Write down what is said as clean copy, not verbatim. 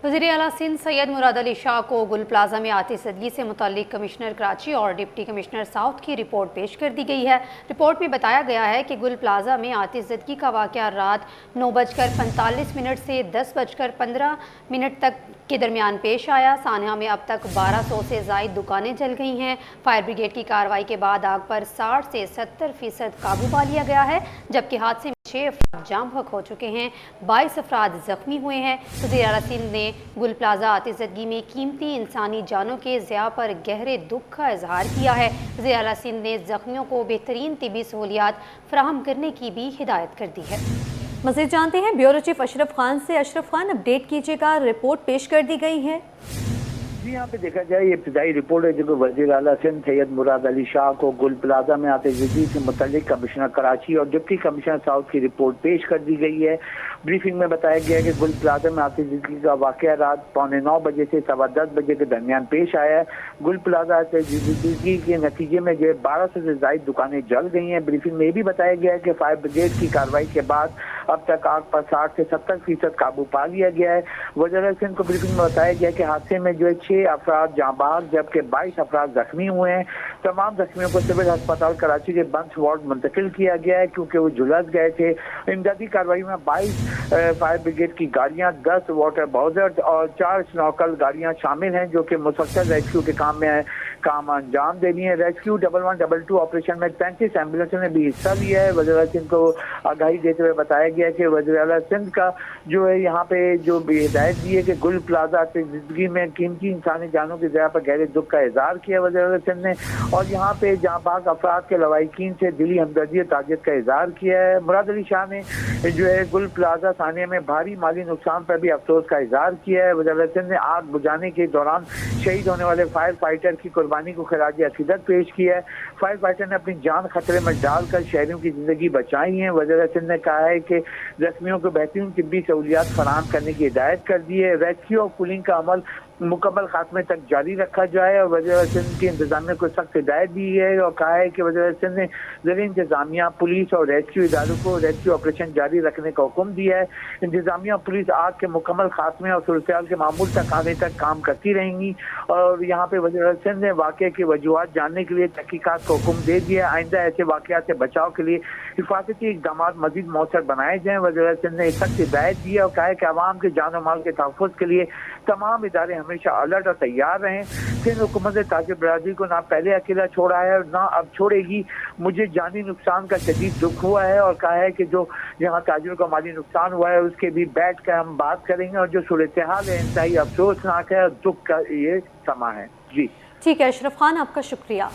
वज़ीर आला सिंध सैयद मुराद अली शाह को गुल प्लाजा में आतिशदगी से मुतल्लिक कमिश्नर कराची और डिप्टी कमिश्नर साउथ की रिपोर्ट पेश कर दी गई है। रिपोर्ट में बताया गया है कि गुल प्लाजा में आतिशदगी का वाक़या रात 9:45 से 10:15 तक के दरमियान पेश आया। सान्हा में अब तक 1200 से ज़ायद दुकानें जल गई हैं। फायर ब्रिगेड की कार्रवाई के बाद आग पर 60 से 70% काबू पा लिया गया है, जबकि हादसे में 6 अफराद जाम बहक हो चुके हैं, 22 अफराद जख्मी हुए हैं। वज़ीर आला सिंध ने गुल प्लाजा आतिशदगी में कीमती इंसानी जानों के ज़िया पर गहरे दुख का इजहार किया है। वज़ीर आला सिंध ने जख्मियों को बेहतरीन तिबी सहूलियात फराहम करने की भी हिदायत कर दी है। मज़ीद जानते हैं ब्यूरो चीफ अशरफ खान से। अशरफ खान, अपडेट कीजिएगा, रिपोर्ट पेश कर दी गई है। जी, यहाँ पे देखा जाए ये इब्तिदाई रिपोर्ट है जो वज़ीर आला सिंध सैयद मुराद अली शाह को गुल प्लाजा में आतिशदगी से मुतल्लिक कमिश्नर कराची और डिप्टी कमिश्नर साउथ की रिपोर्ट पेश कर दी गई है। ब्रीफिंग में बताया गया है कि गुल प्लाजा में आतिशदगी का वाक़या रात 9:15 से 10:15 के दरमियान पेश आया है। गुल प्लाजा आतिशदगी के नतीजे में जो 1200 से ज़ायद दुकानें जल गई हैं। ब्रीफिंग में ये भी बताया गया है कि फायर ब्रिगेड की कार्रवाई के बाद अब तक आग पर 60 से 70% काबू पा लिया गया है। वज़ीर आला सिंध को ब्रीफिंग में बताया गया कि हादसे में जो 6 अफराद जाँ बहक जबकि 22 अफराद जख्मी हुए हैं। तमाम जख्मियों को सिविल अस्पताल कराची के बंस वार्ड मुंतकिल किया गया है क्योंकि वो झुलस गए थे। इमदादी कार्रवाई में 22 फायर ब्रिगेड की गाड़ियां, 10 वाटर बाउजर और 4 स्नॉकल गाड़ियां शामिल हैं जो कि मुसलसल रेस्क्यू के काम अंजाम दे रही है। रेस्क्यू 1112 ऑपरेशन में 35 एम्बुलेंसों ने भी हिस्सा लिया है। वज़ीर आला सिंध को आगाही देते हुए बताया गया कि वज़ीर आला सिंध का जो है यहाँ पे जो हिदायत दी है कि गुल प्लाजा जिंदगी में कीमती इंसानी जानों की ज़िया पर गहरे दुख का इजहार किया वज़ीर आला सिंध ने, और यहाँ पे जाँ बहक अफराद के लवाहिकीन से दिली हमदर्दी और ताज़ियत का इजहार किया है। मुराद अली शाह ने जो है गुल प्लाजा सानिया में भारी माली नुकसान पर भी अफसोस का इजहार किया है। वज़ीर आला सिंध ने आग बुझाने के दौरान शहीद होने वाले फायर फाइटर की कुर्बानी को खराज अकीदत पेश किया है। फायर फाइटर ने अपनी जान खतरे में डालकर शहरियों की जिंदगी बचाई है। वज़ीर आला सिंध ने कहा है कि जख्मियों को बेहतरीन तिब्बी सहूलियात फराहम करने की हिदायत कर दी है। रेस्क्यू और पुलिंग का अमल मुकम्मल खात्मे तक जारी रखा जाए और वज़ीर आला सिंध की इंतजामिया को सख्त हिदायत दी है और कहा है कि वज़ीर आला सिंध ने ज़रिए इंतजामिया, पुलिस और रेस्क्यू इदारों को रेस्क्यू ऑपरेशन जारी रखने का हुक्म दिया है। इंतजामिया पुलिस आग के मुकम्मल खात्मे और सूरत-ए-हाल के मामूल तक आने तक काम करती रहेंगी और यहाँ पे वज़ीर आला सिंध ने वाक़े की वजूहात जानने के लिए तहकीकात का हुक्म दे दिया। आइंदा ऐसे वाक़यात से बचाव के लिए हिफाजती इक़दाम मज़ीद मौसर बनाए जाएँ। वज़ीर आला सिंध ने सख्त हिदायत दी है और कहा है कि आवाम के जान और माल के तहफ़्फ़ुज़ के लिए तमाम इदारे हमेशा अलर्ट और तैयार रहें। सिंध हुकूमत ने ताजिर बरादरी को ना पहले अकेला छोड़ा है और ना अब छोड़ेगी। मुझे जानी नुकसान का शदीद दुख हुआ है और कहा है कि जो यहाँ ताजिरों का माली नुकसान हुआ है उसके भी बैठ कर हम बात करेंगे और जो सूरत-ए-हाल है इंतहाई अफसोसनाक है और दुख का ये समा है। जी ठीक है अशरफ खान, आपका शुक्रिया।